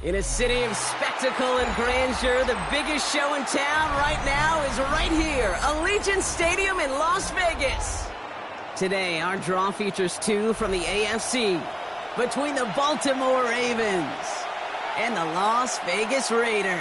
In a city of spectacle and grandeur, the biggest show in town right now is right here, Allegiant Stadium in Las Vegas. Today, our draw features two from the AFC, between the Baltimore Ravens and the Las Vegas Raiders.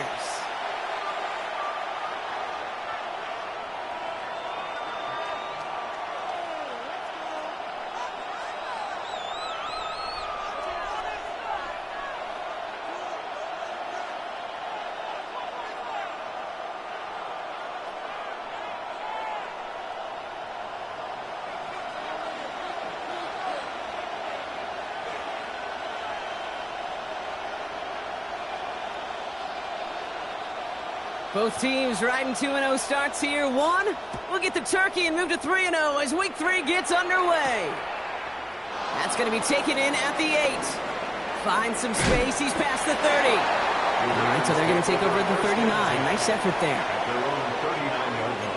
Both teams riding 2-0 starts here. One, we'll get the turkey and move to 3-0 as week 3 gets underway. That's going to be taken in at the 8. Finds some space. He's past the 30. All right, so they're going to take over at the 39. Nice effort there. At their own 39-yard line.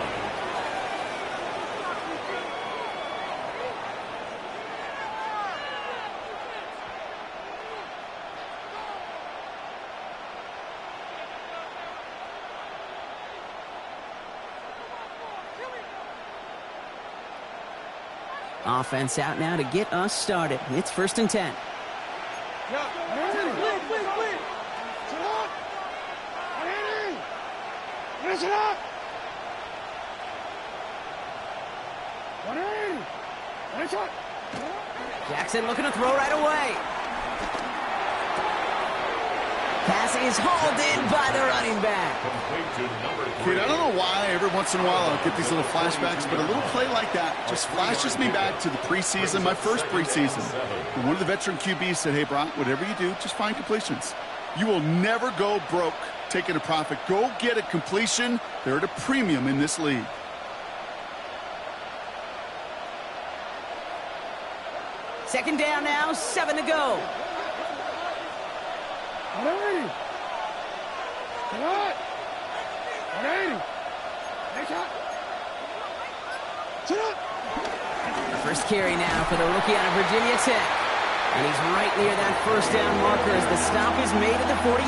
Offense out now to get us started. It's 1st and 10. Jackson looking to throw right away. Pass is hauled in by the running back. Kid, I don't know why every once in a while I'll get these little flashbacks, but a little play like that just flashes me back to the preseason, my first preseason. And one of the veteran QBs said, hey, Brock, whatever you do, just find completions. You will never go broke taking a profit. Go get a completion. They're at a premium in this league. Second down now, 7 to go. First carry now for the rookie out of Virginia Tech. And he's right near that first down marker as the stop is made at the 48.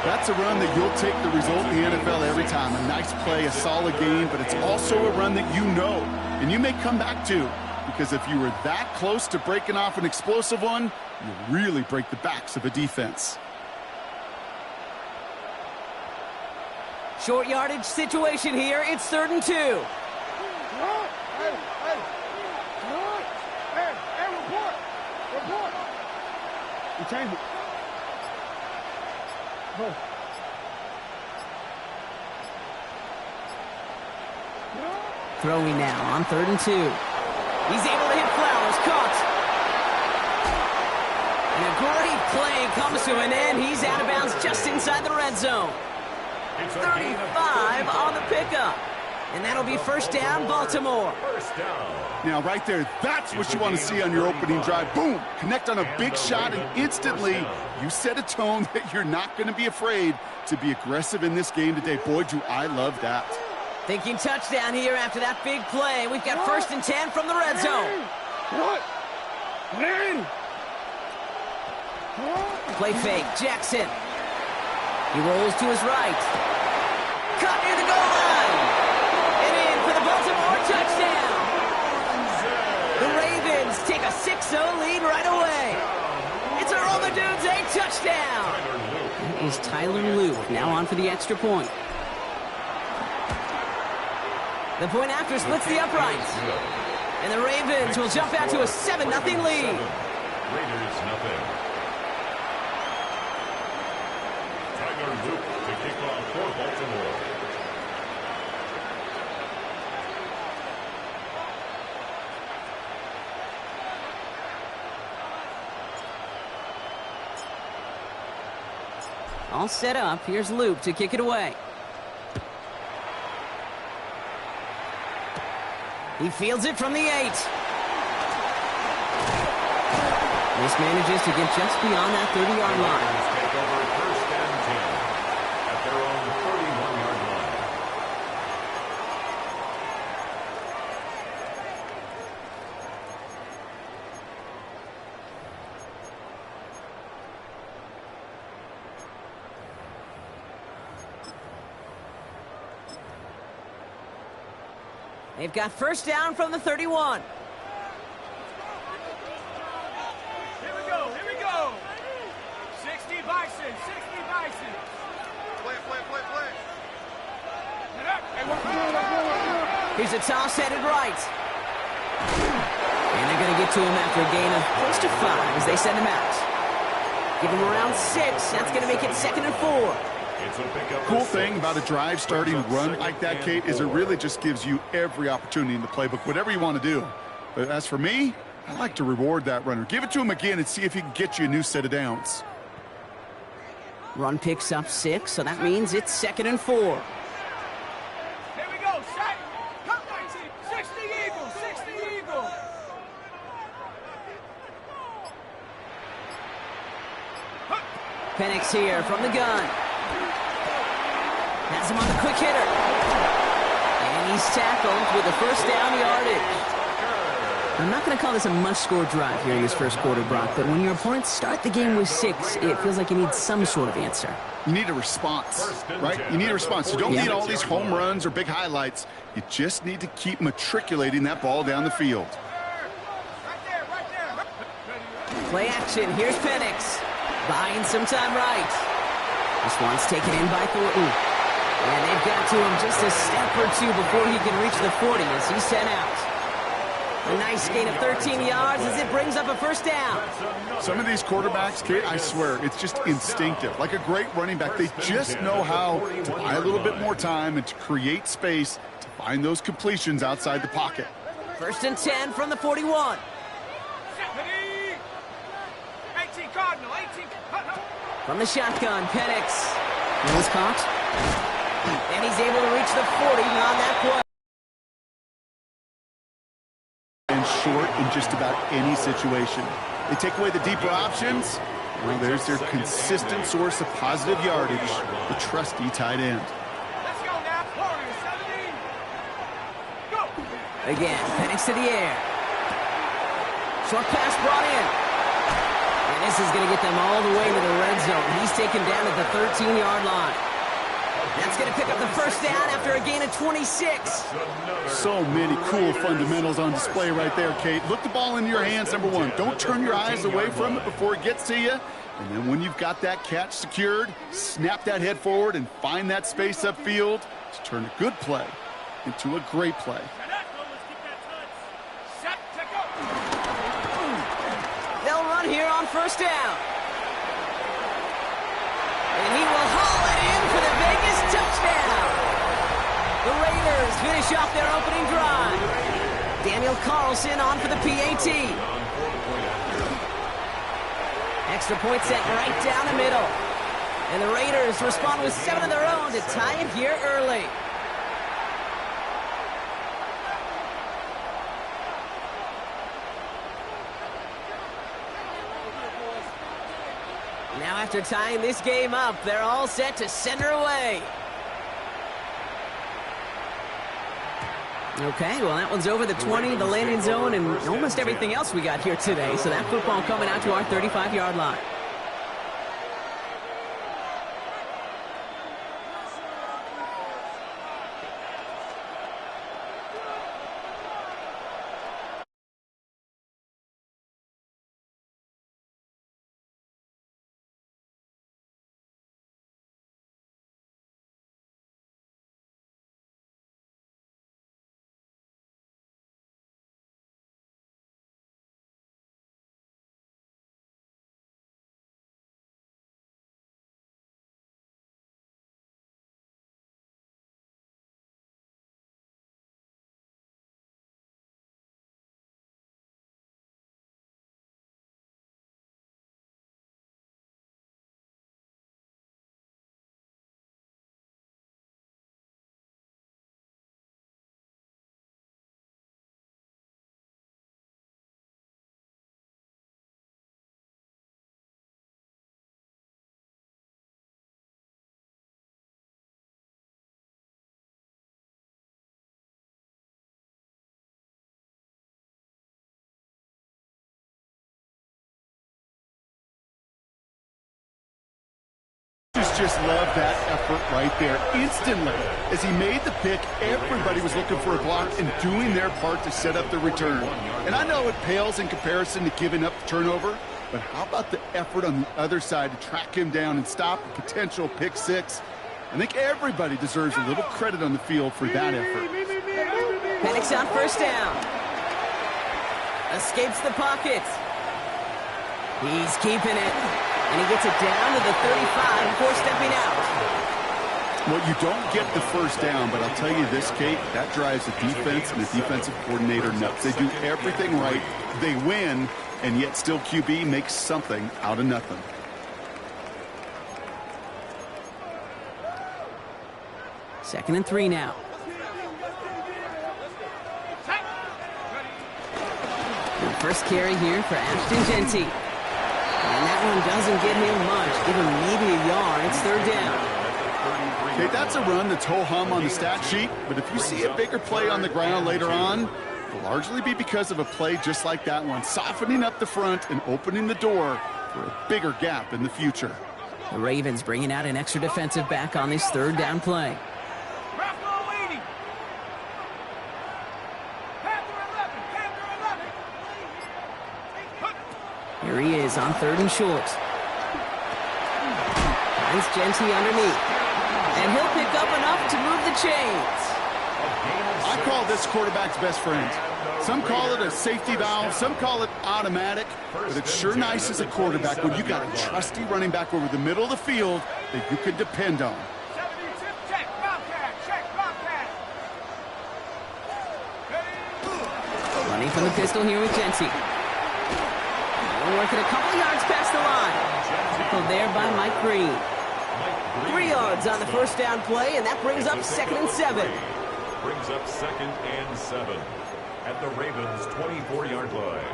That's a run that you'll take the result in the NFL every time. A nice play, a solid game, but it's also a run that you know and you may come back to. Because if you were that close to breaking off an explosive one, you really break the backs of a defense. Short yardage situation here. It's 3rd and 2. Hey, report. You change it. Go. Throwing now on 3rd and 2. He's able to hit Flowers. Caught. And a great play comes to an end. He's out of bounds just inside the red zone. 35 on the pickup. And that'll be first down, Baltimore. First down. Now, right there, that's what you want to see on your opening drive. Boom! Connect on a big shot, and instantly you set a tone that you're not going to be afraid to be aggressive in this game today. Boy, do I love that. Thinking touchdown here after that big play. We've got 1st and 10 from the red zone. Play fake, Jackson. He rolls to his right. Caught near the goal line. And in for the Baltimore touchdown. The Ravens take a 6-0 lead right away. It's a roll the dudes, a touchdown. That is Tyler Luke now on for the extra point. The point after splits the uprights. And the Ravens will jump out to a 7-0 lead. Raiders nothing. Tyler Luke to kick off for Baltimore. All set up. Here's Luke to kick it away. He fields it from the 8. This manages to get just beyond that 30-yard line. Take over 1st and 10 at their own 31-yard line. They've got first down from the 31. Here we go, here we go. 60 Bison, 60 Bison. Play. Here's a toss headed right. And they're going to get to him after a gain of close to 5 as they send him out. Give him around 6. That's going to make it 2nd and 4. Cool thing about a drive starting run like that, Kate, is it really just gives you every opportunity in the playbook, whatever you want to do. But as for me, I like to reward that runner. Give it to him again and see if he can get you a new set of downs. Run picks up 6, so that means it's 2nd and 4. Here we go, set. Cut 60 Eagles, 60 Eagles. Penix here from the gun. Has him on the quick hitter. And he's tackled with the first down yardage. I'm not going to call this a must-score drive here in this first quarter, Brock, but when your opponents start the game with 6, it feels like you need some sort of answer. You need a response, right? You need a response. You don't need all these home runs or big highlights. You just need to keep matriculating that ball down the field. Right there. Play action. Here's Penix. Buying some time right. This one's taken in by Thornton. And they've got to him just a step or 2 before he can reach the 40 as he's sent out. A nice gain of 13 yards as it brings up a first down. Some of these quarterbacks, Kate, I swear, it's just instinctive. Like a great running back, they just know how to buy a little bit more time and to create space to find those completions outside the pocket. 1st and 10 from the 41. 18 Cardinal, 18. From the shotgun, Penix. He was caught. And he's able to reach the 40 on that play. And short in just about any situation. They take away the deeper options. Well, there's their consistent source of positive yardage, the trusty tight end. Let's go now. Warriors, 17. Go. Again, Penix to the air. Short pass brought in. And this is going to get them all the way to the red zone. He's taken down at the 13-yard line. That's going to pick up the first down after a gain of 26. So many cool fundamentals on display right there, Kate. Look the ball in your hands, number 1. Don't turn your eyes away from it before it gets to you. And then when you've got that catch secured, snap that head forward and find that space upfield to turn a good play into a great play. Set to go. They'll run here on first down. And he will haul it in for the Vegas touchdown. The Raiders finish off their opening drive. Daniel Carlson on for the PAT. Extra point set right down the middle. And the Raiders respond with 7 of their own to tie it here early. Now after tying this game up, they're all set to send her away. Okay, well, that one's over the 20, the landing zone, and almost everything else we got here today. So that football coming out to our 35-yard line. just love that effort right there. Instantly, as he made the pick, everybody was looking for a block and doing their part to set up the return. And I know it pales in comparison to giving up the turnover, but how about the effort on the other side to track him down and stop a potential pick six? I think everybody deserves a little credit on the field for that effort. Penix on first down. Escapes the pocket. He's keeping it. And he gets it down to the 35 before stepping out. Well, you don't get the first down, but I'll tell you this, Kate, that drives the defense and the defensive coordinator nuts. They do everything right. They win, and yet still QB makes something out of nothing. Second and 3 now. And first carry here for Ashton Genty. And that one doesn't get him much. Give him maybe a yard. It's third down. Okay, that's a run that's ho-hum on the stat sheet, but if you see a bigger play on the ground later on, it'll largely be because of a play just like that one, softening up the front and opening the door for a bigger gap in the future. The Ravens bringing out an extra defensive back on this third down play. Here he is on third and short. Finds Genty underneath. And he'll pick up enough to move the chains. I call this quarterback's best friend. Some call it a safety valve, some call it automatic, but it's sure nice as a quarterback when you got a trusty running back over the middle of the field that you can depend on. Running from the pistol here with Genty. Working a couple yards past the line. Tackled there by Mike Green. 3 yards on the first down play, and that brings up second and 7. Brings up second and 7 at the Ravens' 24-yard line.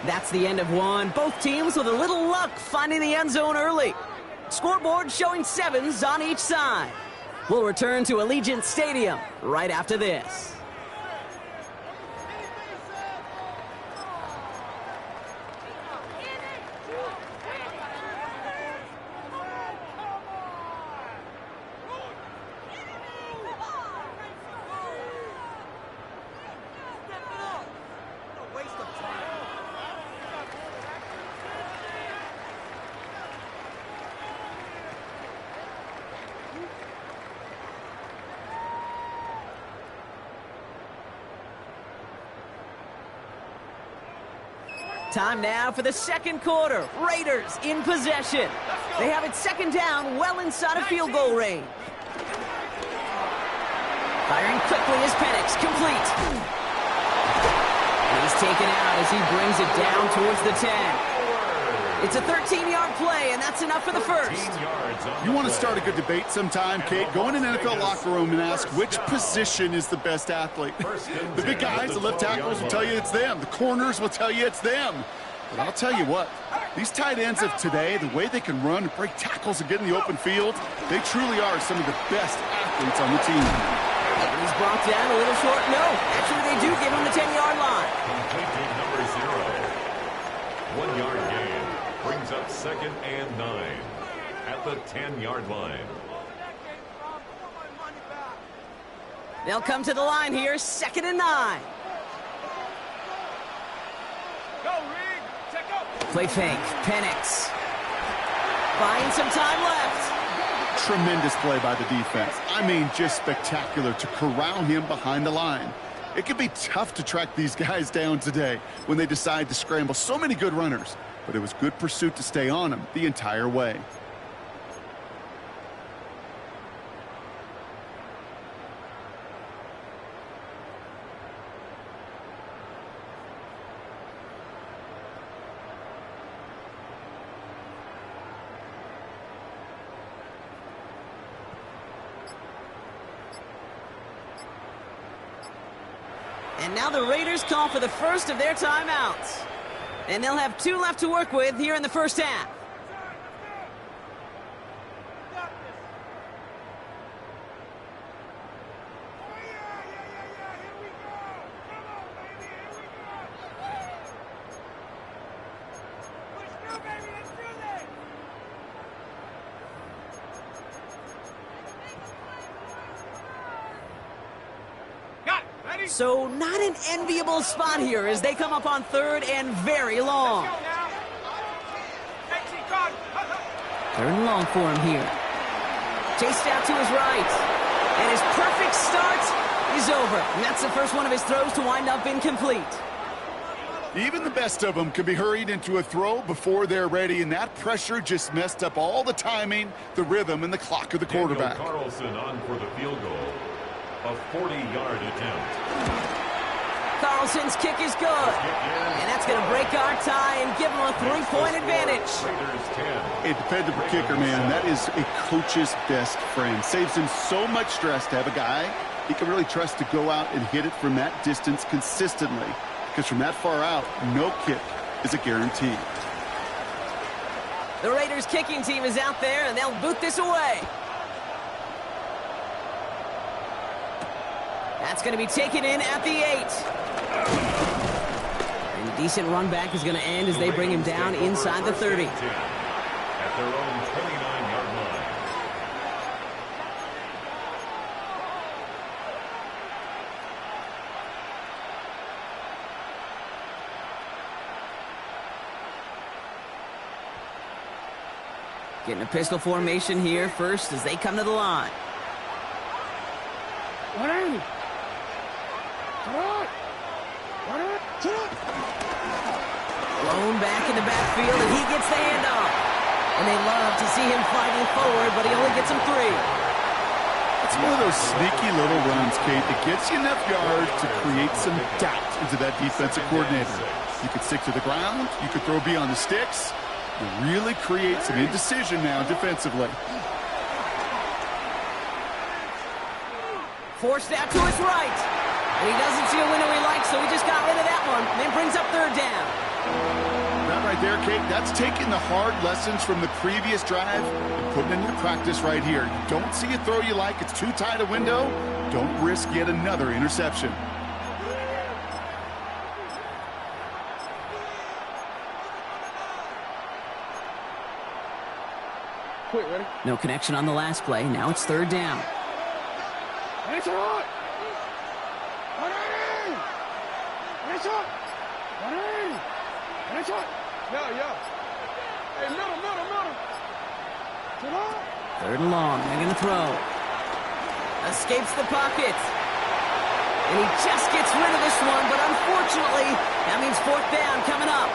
That's the end of one. Both teams with a little luck finding the end zone early. Scoreboard showing 7s on each side. We'll return to Allegiant Stadium right after this. Time now for the second quarter. Raiders in possession. They have it second down, well inside of field goal range. Firing quickly is Penix, complete. And he's taken out as he brings it down towards the 10. It's a 13-yard play, and that's enough for the first. You want to start a good debate sometime, Kate? Go in an NFL locker room and ask which position is the best athlete. The big guys, the left tackles will tell you it's them. The corners will tell you it's them. But I'll tell you what, these tight ends of today, the way they can run, break tackles, and get in the open field, they truly are some of the best athletes on the team. He's brought down a little short. No, actually they do give him the 10-yard line. Completed number 0. 1 yard gain. Brings up second and 9 at the 10-yard line. They'll come to the line here, second and 9. Play fake, Penix. Buying some time left. Tremendous play by the defense. I mean, just spectacular to corral him behind the line. It can be tough to track these guys down today when they decide to scramble. So many good runners, but it was good pursuit to stay on him the entire way. And now the Raiders call for the first of their timeouts. And they'll have 2 left to work with here in the first half. So not an enviable spot here as they come up on third and very long. Third and long for him here. Chased out to his right. And his perfect start is over. And that's the first one of his throws to wind up incomplete. Even the best of them can be hurried into a throw before they're ready, and that pressure just messed up all the timing, the rhythm, and the clock of the quarterback. Carlson on for the field goal. A 40-yard attempt. Carlson's kick is good. And that's going to break our tie and give him a 3-point advantage. A dependable kicker, man. That is a coach's best friend. Saves him so much stress to have a guy he can really trust to go out and hit it from that distance consistently. Because from that far out, no kick is a guarantee. The Raiders kicking team is out there, and they'll boot this away. That's going to be taken in at the 8. And a decent run back is going to end as they bring him down inside the 30. At their own 29-yard line. Getting a pistol formation here first as they come to the line. Blown back in the backfield, and he gets the handoff. And they love to see him fighting forward, but he only gets him 3. It's one of those sneaky little runs, Kate, that gets you enough yards to create some doubt into that defensive coordinator. You could stick to the ground, you could throw beyond the sticks. You really create some indecision now defensively. Forced out to his right. And he doesn't see a window he likes, so he just got rid of that one. And then brings up third down. That right there, Kate, that's taking the hard lessons from the previous drive and putting it into practice right here. You don't see a throw you like, it's too tight a window, don't risk yet another interception. Quick, ready? No connection on the last play. Now it's third down. It's on! Yeah. Hey, middle. Third and long. They're going to throw. Escapes the pocket. And he just gets rid of this one, but unfortunately, that means fourth down coming up.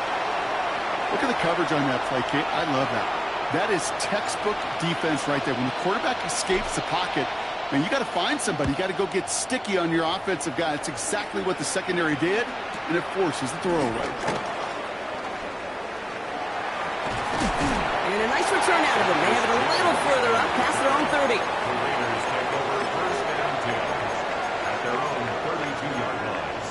Look at the coverage on that play, Kate. I love that. That is textbook defense right there. When the quarterback escapes the pocket, man, you got to find somebody. You got to go get sticky on your offensive guy. It's exactly what the secondary did, and it forces the throwaway. And a nice return out of them. They have it a little further up past their own 30. The Raiders take over first and 10 at their own 32-yard lines.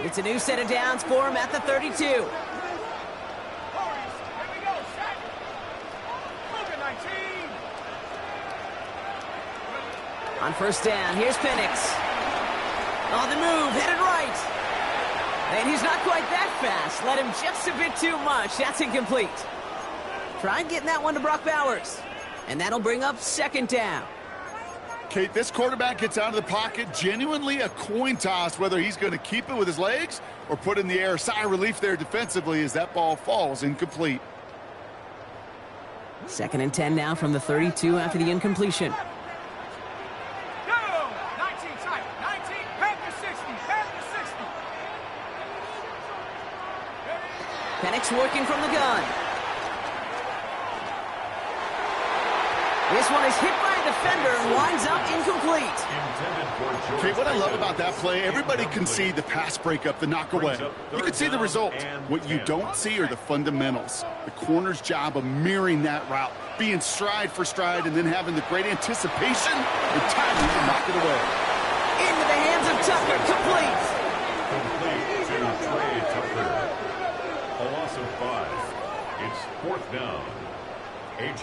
It's a new set of downs for him at the 32. On first down, here's Penix. On the move, headed right. And he's not quite that fast. Let him just a bit too much. That's incomplete. Try getting that one to Brock Bowers. And that'll bring up second down. Kate, this quarterback gets out of the pocket, genuinely a coin toss whether he's going to keep it with his legs or put it in the air. Sigh of relief there defensively as that ball falls incomplete. Second and 10 now from the 32 after the incompletion. Penix working from the gun. This one is hit by a defender and winds up incomplete. Okay, what I love about that play, everybody can see the pass breakup, the knock away. You can see the result. What you don't see are the fundamentals. The corner's job of mirroring that route, being stride for stride, and then having the great anticipation and timing to knock it away. Into the hands of Tucker, complete. Complete to Trey Tucker. A loss of 5. It's fourth down.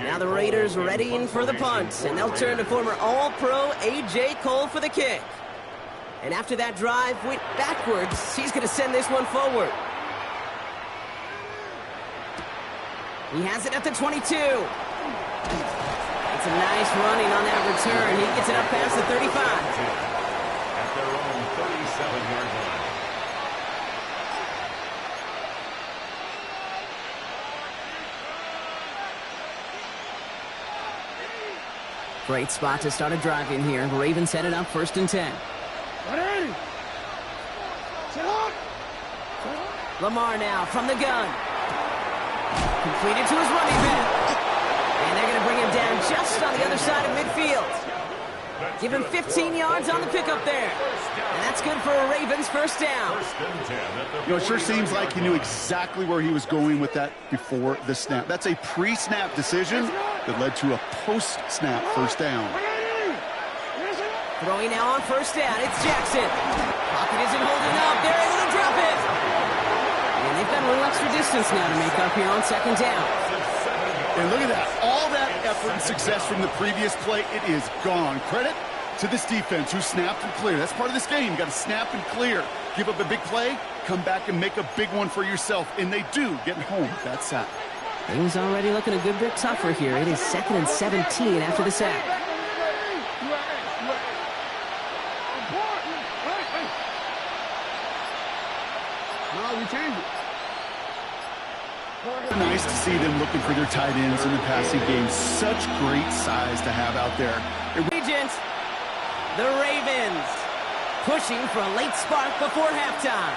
Now the Raiders readying for the punt, and they'll turn to former All-Pro A.J. Cole for the kick. And after that drive went backwards, he's going to send this one forward. He has it at the 22. It's a nice running on that return. He gets it up past the 35. At their own 37-yard line. Great spot to start a drive in here. Ravens headed up 1st and 10. Ready? Sit up. Lamar now from the gun. Completed to his running back. And they're going to bring him down just on the other side of midfield. Give him 15 yards on the pickup there. And that's good for a Ravens first down. You know, it sure seems like he knew exactly where he was going with that before the snap. That's a pre-snap decision that led to a post-snap first down. Throwing now on first down. It's Jackson. Pocket isn't holding up. They're able to drop it. And they've got a little extra distance now to make up here on 2nd down. And look at that. All that effort and success from the previous play, it is gone. Credit to this defense who snapped and cleared. That's part of this game. You got to snap and clear. Give up a big play, come back and make a big one for yourself. And they do, getting home with that sack. Things already looking a good bit tougher here. It is 2nd and 17 after the sack. No, we changed it. Nice to see them looking for their tight ends in the passing game. Such great size to have out there. Agent, the Ravens pushing for a late spark before halftime.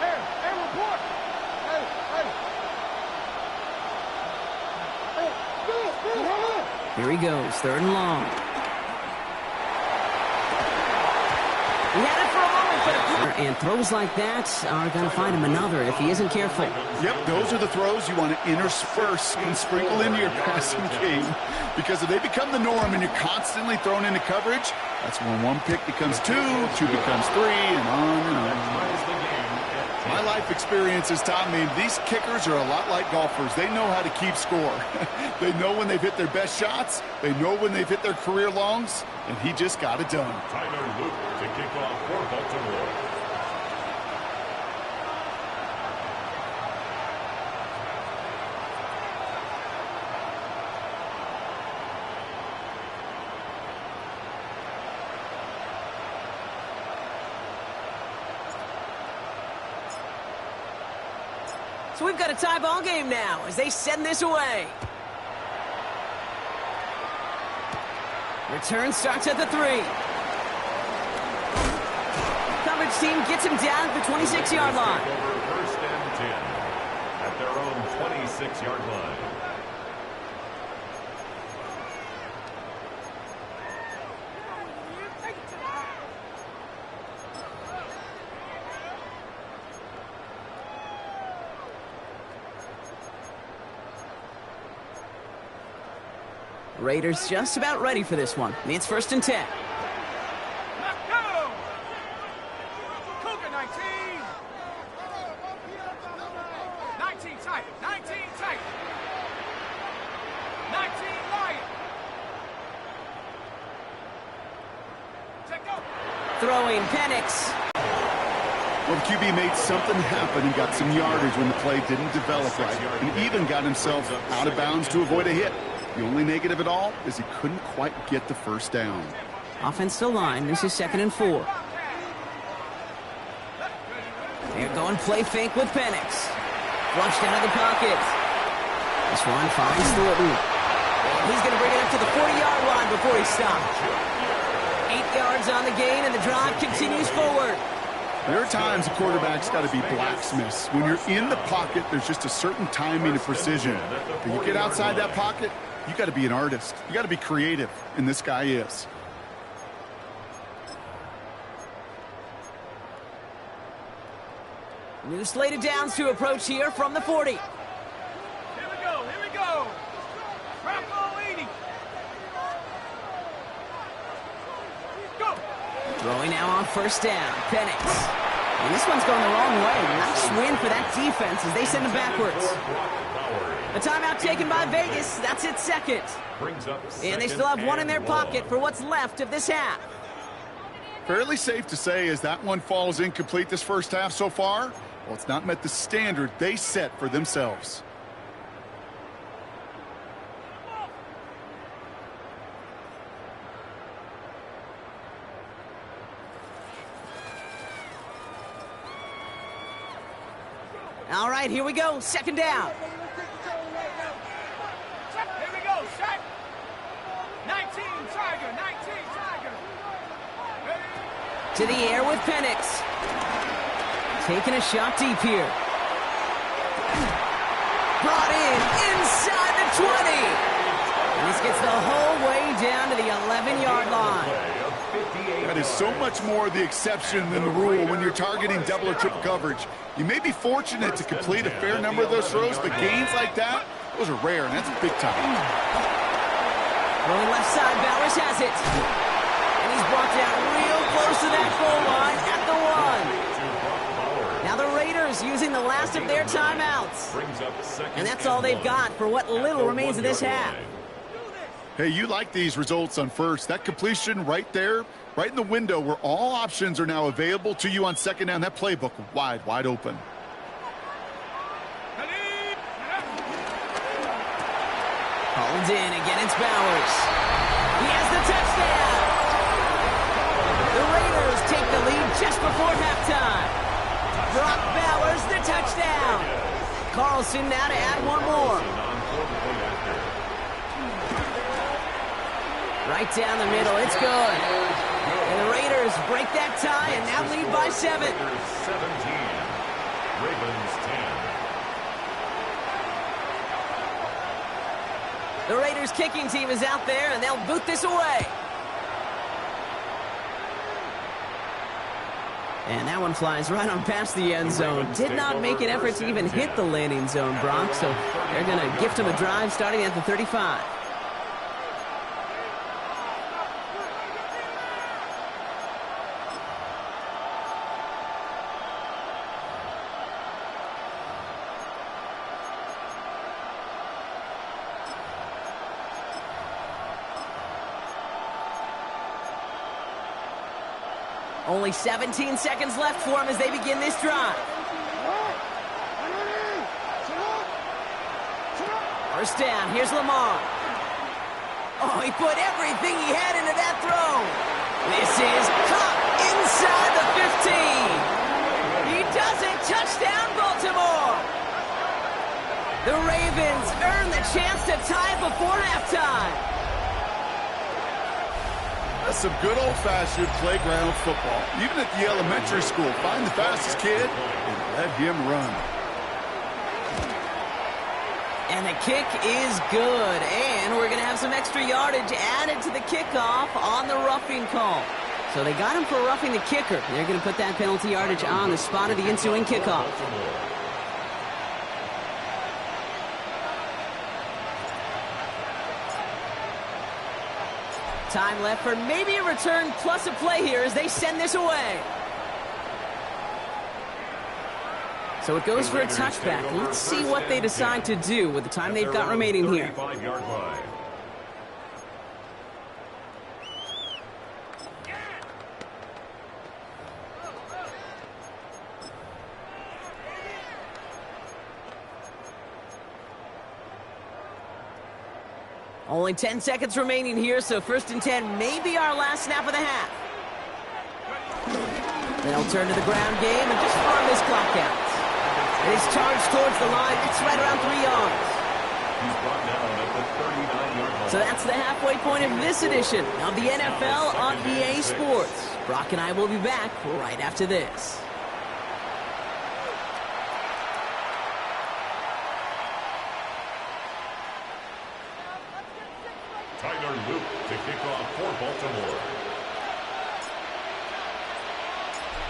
Hey, report. Hey. Here he goes, 3rd and long. He had it for a moment, but and throws like that are going to find him another if he isn't careful. Yep, those are the throws you want to intersperse and sprinkle into your passing game. Because if they become the norm and you're constantly thrown into coverage, that's when 1 pick becomes 2, 2 becomes 3, and on and on. My life experience has taught me these kickers are a lot like golfers. They know how to keep score. They know when they've hit their best shots. They know when they've hit their career longs, and he just got it done. Tyler Luke to kick off for Baltimore. So we've got a tie ball game now as they send this away. Return starts at the 3. Coverage team gets him down at the 26-yard line. Over 1st and 10 at their own 26-yard line. Raiders just about ready for this one. It's 1st and 10. Let's go! Cougar 19! 19 tight! 19 tight! 19 Lion! Check go! Throwing Penix. Well, the QB made something happen and got some yardage when the play didn't develop right, and even got himself out of bounds to avoid a hit. The only negative at all is he couldn't quite get the first down. Offensive line. This is 2nd and 4. They're going play fake with Penix. Flushed out of the pocket. This one finds Thornton. And he's going to bring it up to the 40-yard line before he stops. 8 yards on the gain, and the drive continues forward. There are times a quarterback's got to be blacksmiths. When you're in the pocket, there's just a certain timing and precision. But you get outside that pocket, you got to be an artist. You got to be creative, and this guy is. New slate of downs to approach here from the 40. Here we go! Rambo 80! Go! Throwing now on first down. Penix. And this one's going the wrong way. Nice win for that defense as they send him backwards. A timeout taken by Vegas. That's its 2nd. And they still have 1 in their pocket for what's left of this half. Fairly safe to say as that one falls incomplete this first half so far, well, it's not met the standard they set for themselves. All right, here we go. Second down. Here we go, set. 19, Tiger, 19, Tiger. To the air with Penix. Taking a shot deep here. Brought in inside the 20. And this gets the whole way down to the 11-yard line. That is so much more the exception than the rule when you're targeting double or triple coverage. You may be fortunate to complete a fair number of those throws, but gains like that, those are rare, and that's big time. Going left side, Bowers has it. And he's brought down real close to that goal line at the 1. Now the Raiders using the last of their timeouts. And that's all they've got for what little remains of this half. Hey, you like these results on first. That completion right there, right in the window where all options are now available to you on second down. That playbook wide open. Hauled in, again it's Bowers. He has the touchdown. The Raiders take the lead just before halftime. Brock Bowers, the touchdown. Carlson now to add one more. Right down the middle, it's good. And the Raiders break that tie and now lead by 7. 17. Ravens 10. The Raiders kicking team is out there and they'll boot this away. And that one flies right on past the end zone. Did not make an effort to even hit the landing zone, Brock. So they're going to gift him a drive starting at the 35. Only 17 seconds left for him as they begin this drive. First down, here's Lamar. Oh, he put everything he had into that throw. This is caught inside the 15. He does it, touchdown Baltimore. The Ravens earn the chance to tie before halftime. That's some good old-fashioned playground football. Even at the elementary school, find the fastest kid and let him run. And the kick is good. And we're going to have some extra yardage added to the kickoff on the roughing call. So they got him for roughing the kicker. They're going to put that penalty yardage on the spot of the ensuing kickoff. Time left for maybe a return plus a play here as they send this away. So it goes for a touchback. Let's see what they decide to do with the time they've got remaining here. Only 10 seconds remaining here, so 1st and 10 may be our last snap of the half. They'll turn to the ground game and just farm this clock out. And he's charged towards the line. It's right around 3 yards. He's brought down at the 39-yard line. So that's the halfway point of this edition of the NFL on EA Sports. Brock and I will be back right after this. Tyler Luke to kick off for Baltimore.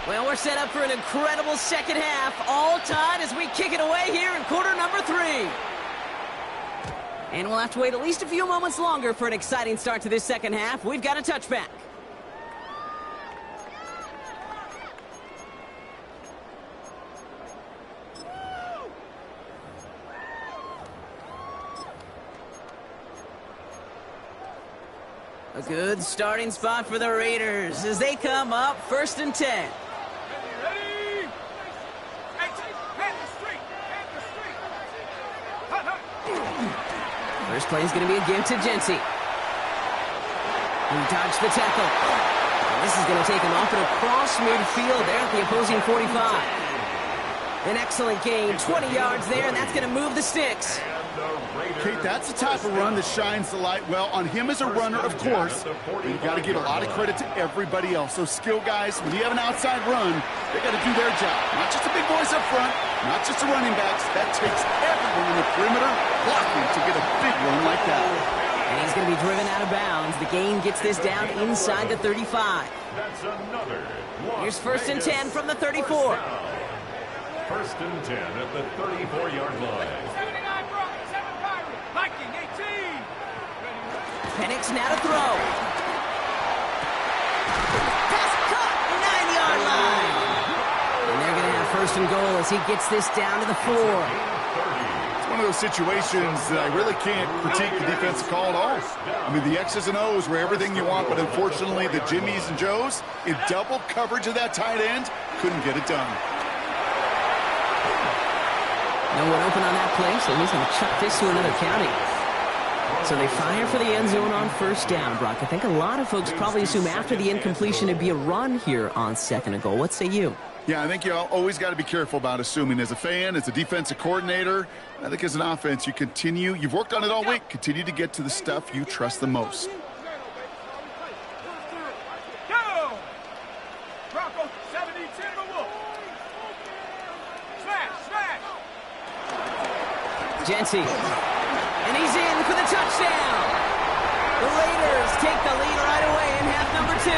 Well, we're set up for an incredible second half. All tied as we kick it away here in quarter number 3. And we'll have to wait at least a few moments longer for an exciting start to this second half. We've got a touchback. A good starting spot for the Raiders as they come up 1st and 10. Ready? Hey, hand the street. Hand the street. Hut, hut. First play is going to be a give to Jency. He dodged the tackle. And this is going to take him off and across midfield there at the opposing 45. An excellent gain, 20 yards there, and that's going to move the sticks. Kate, that's the type of run that shines the light well on him as a runner, of course. But you got to give a lot of credit to everybody else. Those skill guys, when you have an outside run, they got to do their job. Not just the big boys up front, not just the running backs. That takes everyone in the perimeter blocking to get a big run like that. And he's going to be driven out of bounds. The gain gets this down inside the 35. That's another. Here's 1st and 10 from the 34. 1st and 10 at the 34-yard line. 79 Broncos, 7 Pirates. Viking, 18. Penix now to throw. Pass caught, 9-yard line. And they're going to have 1st and goal as he gets this down to the 4. It's one of those situations that I really can't critique the defensive call at all. I mean, the X's and O's were everything you want, but unfortunately the Jimmies and Joes in double coverage of that tight end couldn't get it done. No one open on that play, so he's going to chuck this to another county. So they fire for the end zone on 1st down, Brock. I think a lot of folks probably assume after the incompletion it'd be a run here on 2nd and goal. What say you? Yeah, I think you always got to be careful about assuming. As a fan, as a defensive coordinator, I think as an offense, you've worked on it all week, continue to get to the stuff you trust the most. Go! Broncos, 70, Timberwolves. Smash. Jency. And he's in for the touchdown. The Raiders take the lead right away in half number 2.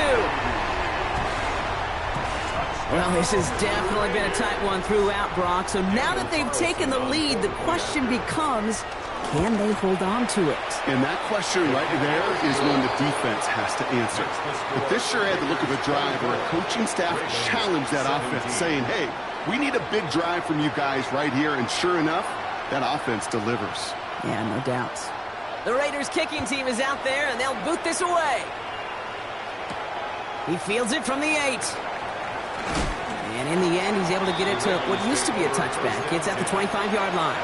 Well, this has definitely been a tight one throughout, Brock. So now that they've taken the lead, the question becomes, can they hold on to it? And that question right there is one the defense has to answer. But this sure had the look of a drive where a coaching staff challenged that offense, saying, hey, we need a big drive from you guys right here. And sure enough, that offense delivers. Yeah, no doubt. The Raiders kicking team is out there, and they'll boot this away. He fields it from the 8. And in the end, he's able to get it to what used to be a touchback. It's at the 25-yard line.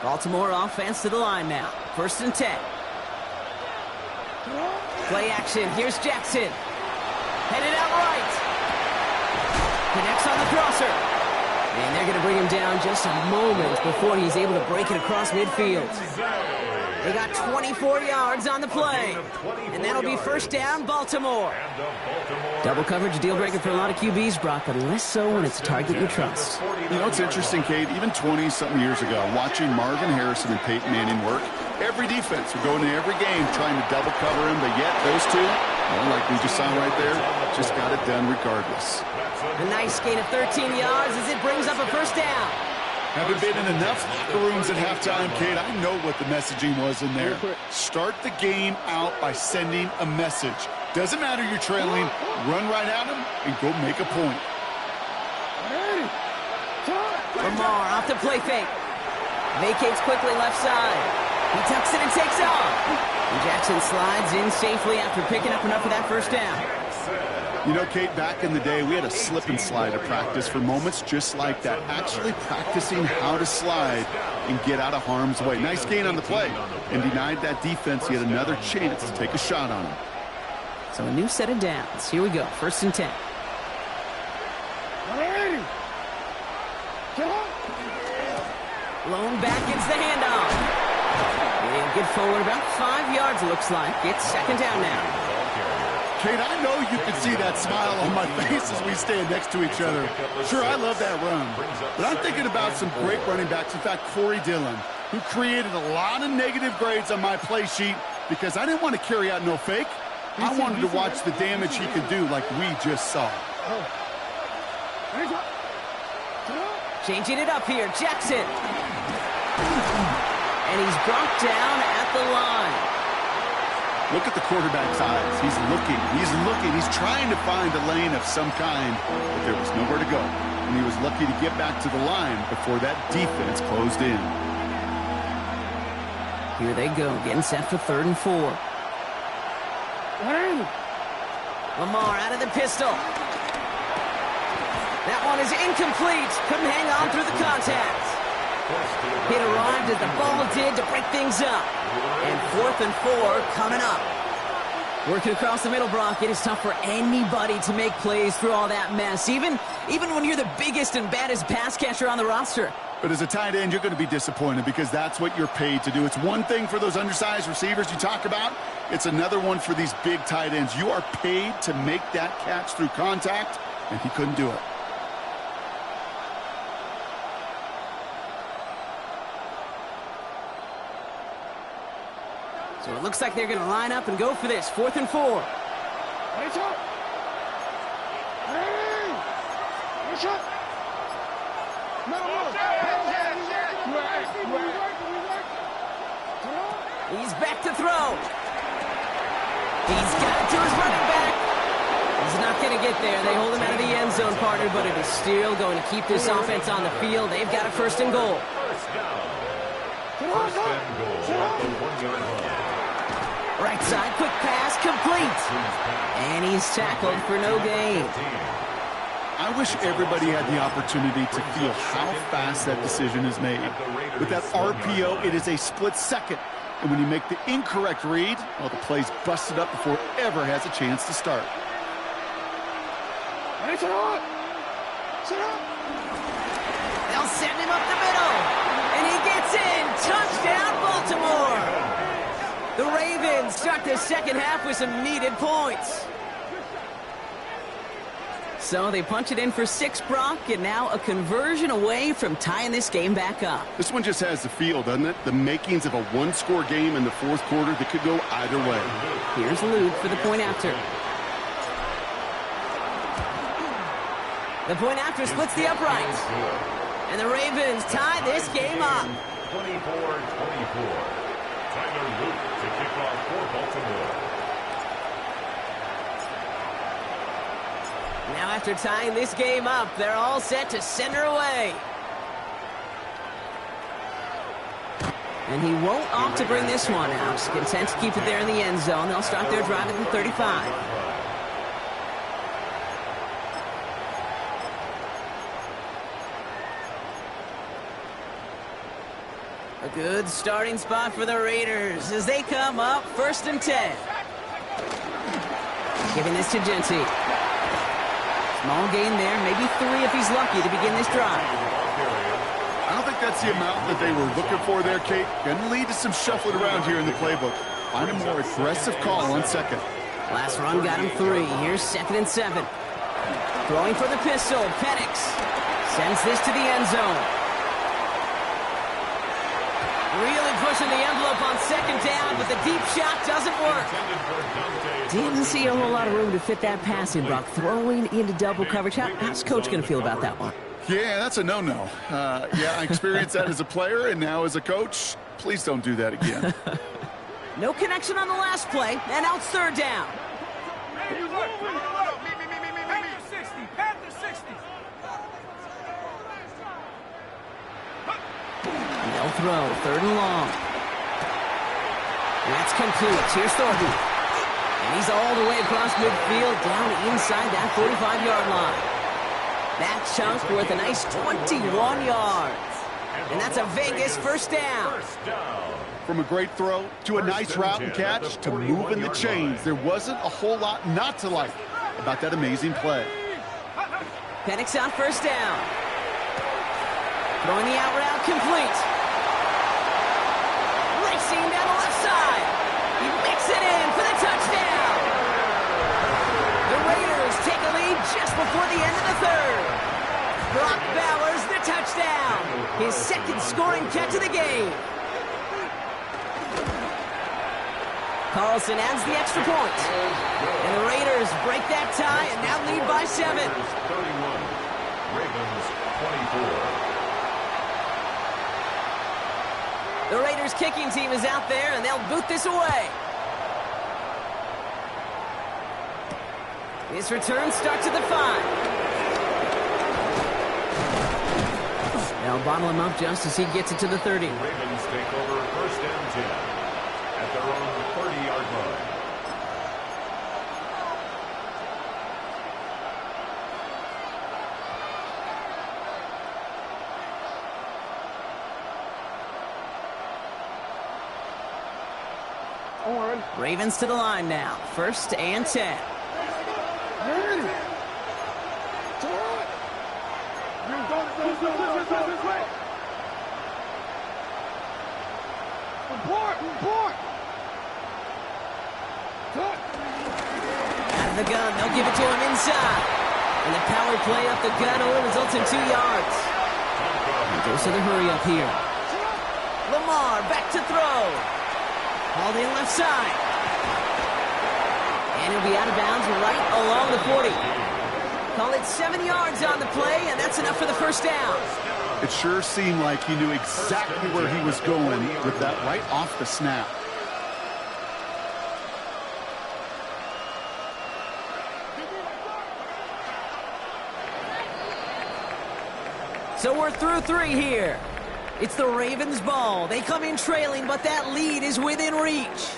Baltimore offense to the line now. 1st and 10. Play action. Here's Jackson. Headed out right. Connects on the crosser. And they're going to bring him down just a moment before he's able to break it across midfield. They got 24 yards on the play. And that'll be 1st down, Baltimore. Double coverage, deal breaker for a lot of QBs, Brock, but less so when it's a target you trust. You know, it's interesting, Kate, even 20-something years ago, watching Marvin Harrison and Peyton Manning work, every defense would go into every game trying to double cover him, but yet those two, well, like we just saw right there, just got it done regardless. A nice gain of 13 yards as it brings up a 1st down. Haven't been in enough locker rooms at halftime, Kate. I know what the messaging was in there. Start the game out by sending a message. Doesn't matter you're trailing, run right at them and go make a point. Lamar off the play fake. Vacates quickly left side. He tucks it and takes off. And Jackson slides in safely after picking up enough for that 1st down. You know, Kate, back in the day, we had a slip and slide at practice for moments just like that. Actually practicing how to slide and get out of harm's way. Nice gain on the play and denied that defense yet another chance to take a shot on him. So a new set of downs. Here we go. 1st and 10. Lone back gets the handoff. And get forward about 5 yards, looks like. It's 2nd down now. Kate, I know you can see that smile on my face as we stand next to each other. Sure, I love that run. But I'm thinking about some great running backs. In fact, Corey Dillon, who created a lot of negative grades on my play sheet because I didn't want to carry out no fake. I wanted to watch the damage he could do like we just saw. Changing it up here, Jackson. And he's brought down at the line. Look at the quarterback's eyes. He's looking. He's trying to find a lane of some kind, but there was nowhere to go. And he was lucky to get back to the line before that defense closed in. Here they go, getting set for 3rd and 4. Lamar out of the pistol. That one is incomplete. Couldn't hang on through the contact. It arrived as the ball did to break things up. And 4th and 4 coming up. Working across the middle, Brock, it is tough for anybody to make plays through all that mess, even when you're the biggest and baddest pass catcher on the roster. But as a tight end, you're going to be disappointed because that's what you're paid to do. It's one thing for those undersized receivers you talk about. It's another one for these big tight ends. You are paid to make that catch through contact, and he couldn't do it. So it looks like they're going to line up and go for this. 4th and 4. He's back to throw. He's got it to his running back. He's not going to get there. They hold him out of the end zone, partner, but it is still going to keep this offense on the field. They've got a 1st and goal. First and goal at the 1-yard line. Right side, quick pass, complete. And he's tackled for no gain. I wish everybody had the opportunity to feel how fast that decision is made. With that RPO, it is a split second. And when you make the incorrect read, well, the play's busted up before it ever has a chance to start. They'll send him up the middle. And he gets in. Touchdown, Baltimore. The Ravens start the second half with some needed points. So they punch it in for 6, Brock, and now a conversion away from tying this game back up. This one just has the feel, doesn't it? The makings of a one-score game in the 4th quarter that could go either way. Here's Luke for the point after. The point after splits the uprights. And the Ravens tie this game up. 24-24. Tyler Luke to kick off for Baltimore. Now after tying this game up, they're all set to send her away. And he won't opt to bring this one out. Content to keep it there in the end zone. They'll start their drive at the 35. A good starting spot for the Raiders as they come up 1st and 10. Giving this to Genty. Small gain there, maybe 3 if he's lucky to begin this drive. I don't think that's the amount that they were looking for there, Kate. Going to lead to some shuffling around here in the playbook. Find a more aggressive call on 2nd. Last run got him 3. Here's 2nd and 7. Throwing for the pistol. Penix sends this to the end zone. Really pushing the envelope on 2nd down, but the deep shot doesn't work. Didn't see a whole lot of room to fit that pass in, Brock. Throwing into double coverage. How's Coach going to feel about that one? Yeah, that's a no-no. Yeah, I experienced that as a player and now as a coach. Please don't do that again. No connection on the last play, and now it's 3rd down. They'll throw, 3rd and long. That's complete. Here's Thornton. And he's all the way across midfield, down inside that 45-yard line. That chunk's worth a nice 21 yards. And that's a Vegas 1st down. From a great throw to a nice route and catch to moving the chains, there wasn't a whole lot not to like about that amazing play. Penix on 1st down. Throwing the out route complete. Racing down the left side. He makes it in for the touchdown. The Raiders take a lead just before the end of the 3rd. Brock Bowers the touchdown. His 2nd scoring catch of the game. Carlson adds the extra point. And the Raiders break that tie and now lead by 7. 31. Ravens 24. The Raiders kicking team is out there, and they'll boot this away. His return starts at the 5. They'll bottle him up just as he gets it to the 30. The Ravens take over 1st and 10 at their own 30-yard line. Ravens to the line now. 1st and 10. Out of the gun, they'll give it to him inside. And the power play up the gut only results in 2 yards. He goes to the hurry up here. Lamar back to throw. Hauled in left side. And he'll be out of bounds right along the 40. Call it 7 yards on the play, and that's enough for the 1st down. It sure seemed like he knew exactly where he was going with that right off the snap. So we're through 3 here. It's the Ravens' ball. They come in trailing, but that lead is within reach.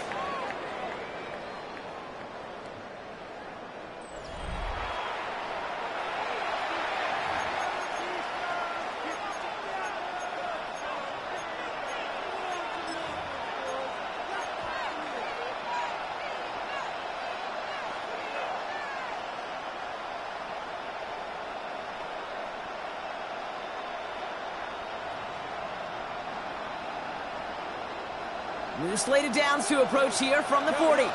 New slated downs to approach here from the 40.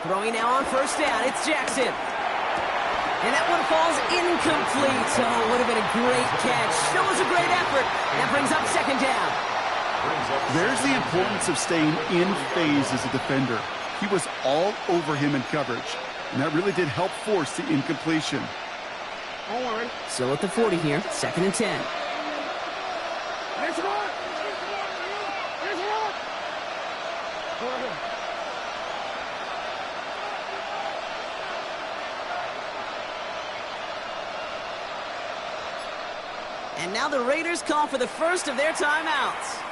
Throwing now on 1st down, it's Jackson. And that one falls incomplete. So it would have been a great catch. Still was a great effort. That brings up 2nd down. There's the importance of staying in phase as a defender. He was all over him in coverage. And that really did help force the incompletion. Still at the 40 here, 2nd and 10. And now the Raiders call for the first of their timeouts.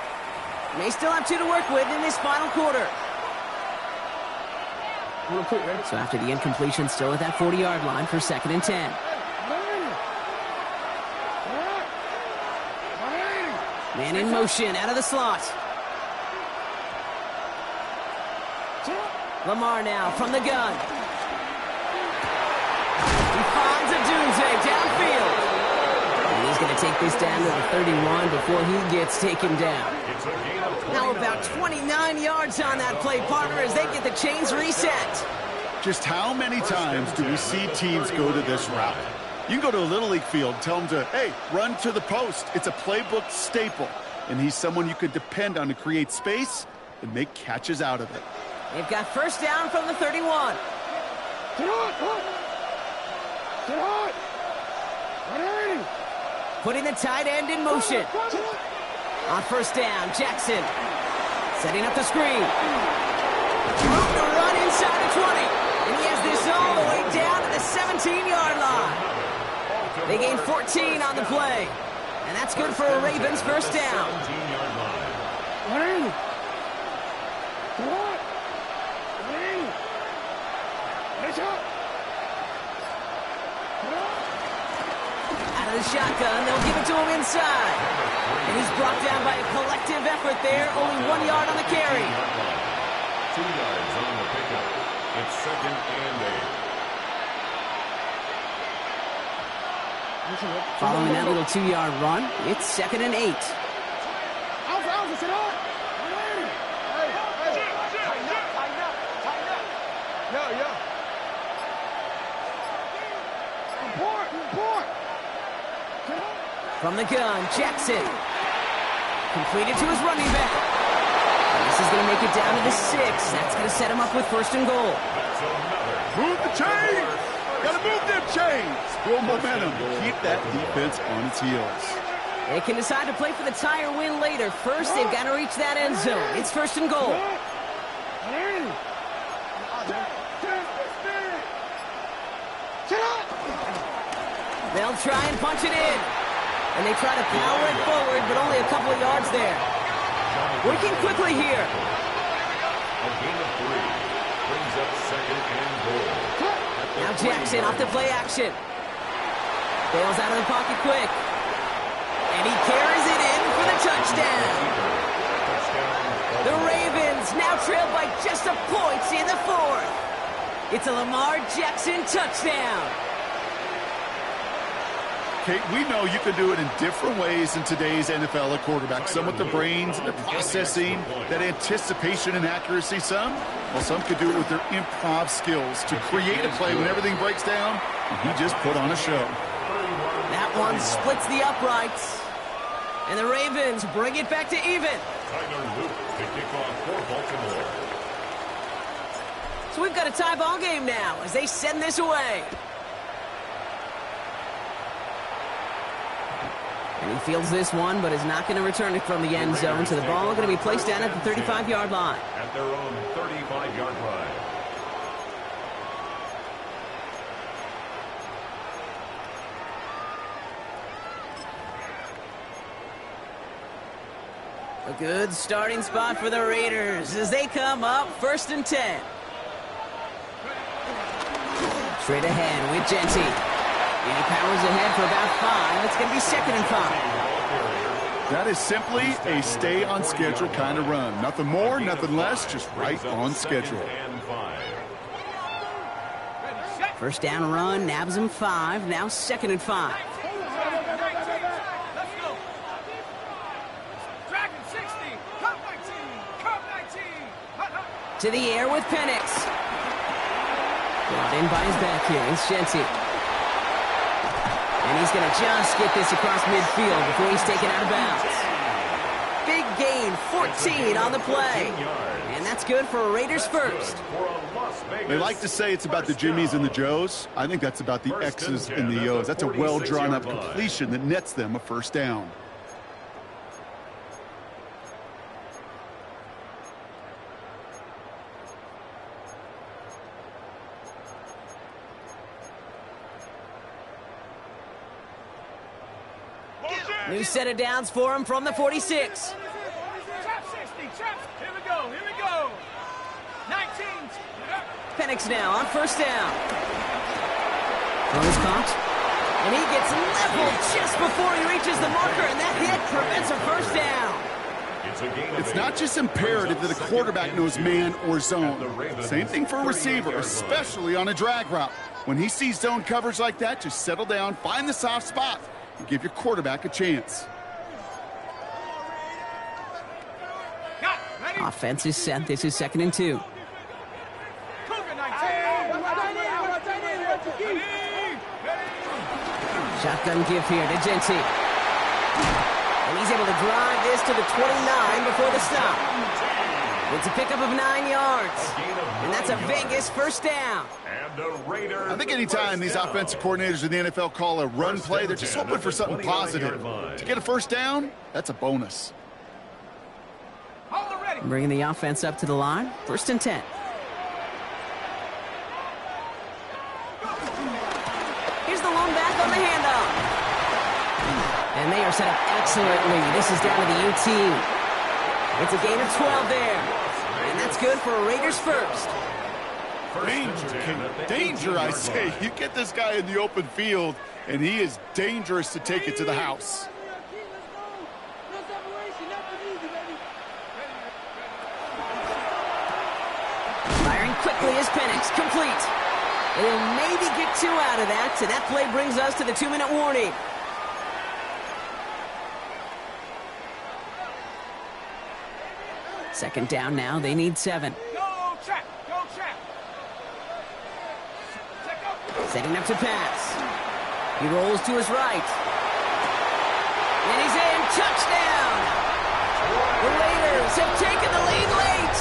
They still have 2 to work with in this final quarter. So after the incompletion, still at that 40-yard line for 2nd and 10. Man in motion, out of the slot. Lamar now from the gun. He finds a doomsday downfield. And he's going to take this down to the 31 before he gets taken down. Now about 29 yards on that play, partner, as they get the chains reset. Just how many times do we see teams go to this route? You can go to a Little League field, tell them to, hey, run to the post. It's a playbook staple. And he's someone you could depend on to create space and make catches out of it. They've got 1st down from the 31. Putting the tight end in motion. On 1st down, Jackson setting up the screen. Room to run inside the 20. And he has this all the way down to the 17-yard line. They gain 14 on the play. And that's good for a Ravens 1st down. Out of the shotgun, they'll give it to him inside. And he's brought down by a collective effort there. Only 1 yard on the carry. 2 yards on the pickup. It's 2nd and 8. Following that little 2-yard run, it's 2nd and 8. From the gun, Jackson. Completed to his running back. This is going to make it down to the 6. That's going to set him up with 1st and goal. Move the chains! Gotta move them chains! Build momentum. Keep that defense on its heels. They can decide to play for the tie or win later. First, they've got to reach that end zone. It's first and goal. They'll try and punch it in. And they try to power it forward, but only a couple of yards there. Working quickly here. A gain of 3 brings up second and goal. Now Jackson off the play action. Bails out of the pocket quick. And he carries it in for the touchdown. The Ravens now trailed by just a point in the fourth. It's a Lamar Jackson touchdown. Kate, we know you can do it in different ways in today's NFL at quarterback. Some with the brains, the processing, that anticipation and accuracy. Some could do it with their improv skills to create a play when everything breaks down. And he just put on a show. That one splits the uprights. And the Ravens bring it back to even. Tyler Luke to kick off for Baltimore. So we've got a tie ball game now as they send this away. And he fields this one, but is not going to return it from the end zone. So the ball going to be placed down at the 35-yard line. At their own 35-yard line. A good starting spot for the Raiders as they come up first and 10. Straight ahead with Genty. And he powers ahead for about 5. It's going to be second and 5. That is simply a stay on schedule kind of run. Nothing more, nothing less, just right on schedule. First down run, nabs him 5. Now second and 5. To the air with Penix. Brought in by his back here. It's Genty. And he's going to just get this across midfield before he's taken out of bounds. Big gain, 14 on the play. And that's good for a Raiders first. They like to say it's about the Jimmies and the Joes. I think that's about the X's and the O's. That's a well-drawn-up completion that nets them a first down. New set of downs for him from the 46. Trap 60, trap. Here we go, here we go. 19. Penix now on first down. Throw is caught. And he gets leveled just before he reaches the marker, and that hit prevents a first down. It's not just imperative that a quarterback knows man or zone. Same thing for a receiver, especially on a drag route. When he sees zone coverage like that, just settle down, find the soft spot, and give your quarterback a chance. Offense is set. This is second and 2. Shotgun give here to Genty. And he's able to drive this to the 29 before the stop. It's a pickup of 9 yards. And that's a Vegas first down. I think anytime these offensive coordinators in the NFL call a run play, they're just hoping for something positive. To get a first down, that's a bonus. Bringing the offense up to the line. First and 10. Here's the lone back on the handoff. And they are set up excellently. This is down to the U team. It's a gain of 12 there. And that's good for a Raiders first. Danger, I say. You get this guy in the open field, and he is dangerous to take it to the house. Firing quickly is Penix. Complete. And he'll maybe get 2 out of that. So that play brings us to the 2-minute warning. Second down now. They need 7. Go trap, go trap. Setting up to pass. He rolls to his right. And he's in. Touchdown! The Raiders have taken the lead late.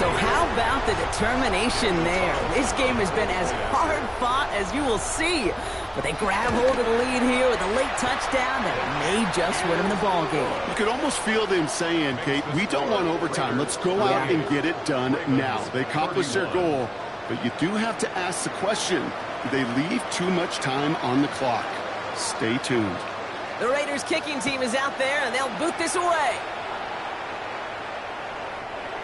So how about the determination there? This game has been as hard fought as you will see. But they grab hold of the lead here with a late touchdown that may just win them the ball game. You could almost feel them saying, Kate, we don't want overtime. Let's go out and get it done now. They accomplished their goal, but you do have to ask the question, do they leave too much time on the clock? Stay tuned. The Raiders kicking team is out there, and they'll boot this away.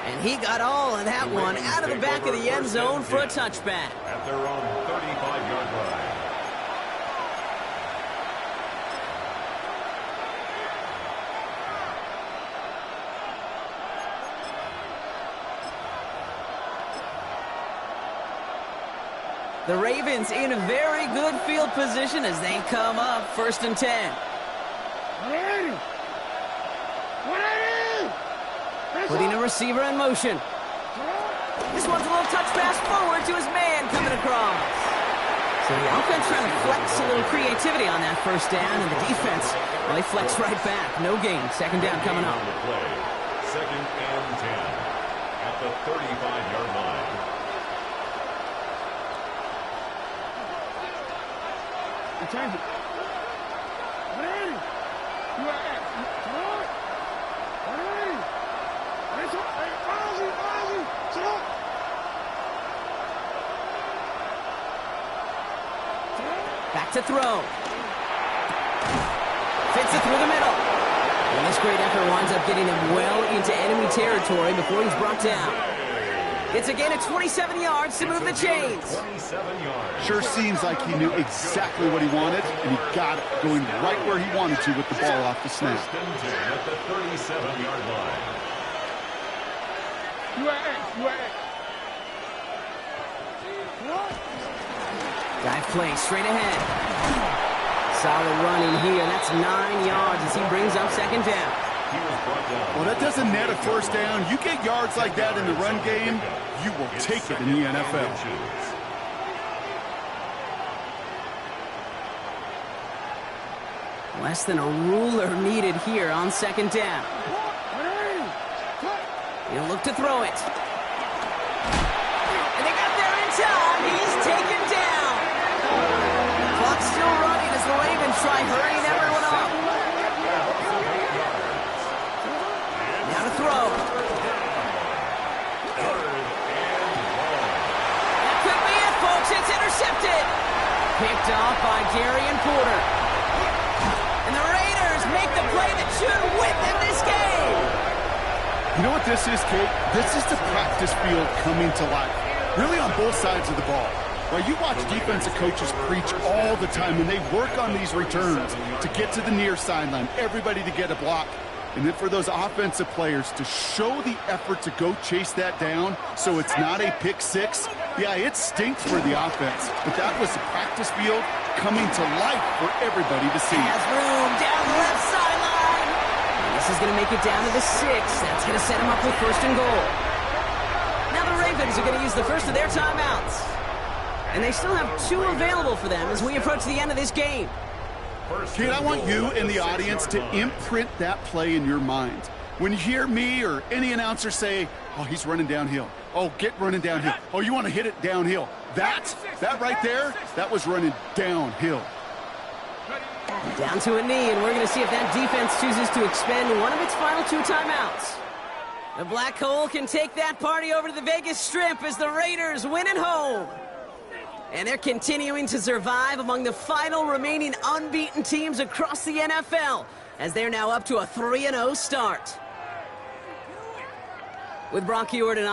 And he got all of that one out of the back of the end zone for a touchback. At their own 35-yard line. The Ravens in a very good field position as they come up 1st and 10. Putting a receiver in motion. This one's a little touch pass forward to his man coming across. So the offense trying to flex a little creativity on that first down, and the defense, well, they flex right back. No gain. 2nd down coming up. 2nd and 10 at the 35-yard line. Change it. Back to throw. Fits it through the middle. And this great effort winds up getting him well into enemy territory before he's brought down. It's a gain of 27 yards to move the chains. 27 yards. Sure seems like he knew exactly what he wanted, and he got it going right where he wanted to with the ball off the snap. 1st and 10 at the 37-yard line. Dive play straight ahead. Solid running here. That's 9 yards as he brings up 2nd down. He was brought down. Well, that doesn't net a 1st down. You get yards like that in the run game, you will take it in the NFL. Less than a ruler needed here on 2nd down. He'll look to throw it. And they got there in time. He's taken down. Clock's still running as the Ravens try hurrying everyone up. Now to throw. That could be it, folks. It's intercepted. Picked off by Darian Porter. And the Raiders make the play that should win them this game. You know what this is, Kate? This is the practice field coming to life. Really on both sides of the ball. Well, you watch defensive coaches preach all the time when they work on these returns to get to the near sideline, everybody to get a block. And then for those offensive players to show the effort to go chase that down so it's not a pick six, yeah, it stinks for the offense. But that was the practice field coming to life for everybody to see. Has room down the left sideline. This is going to make it down to the 6. That's going to set him up with 1st and goal. Now the Ravens are going to use the first of their timeouts. And they still have 2 available for them as we approach the end of this game. Kate, I want you and the audience to imprint that play in your mind. When you hear me or any announcer say, oh, he's running downhill. Oh, get running downhill. Oh, you want to hit it downhill. That right there, that was running downhill. Down to a knee, and we're going to see if that defense chooses to expend one of its final 2 timeouts. The Black Hole can take that party over to the Vegas Strip as the Raiders win at home. And they're continuing to survive among the final remaining unbeaten teams across the NFL as they're now up to a 3-0 start. With Brock Ewart and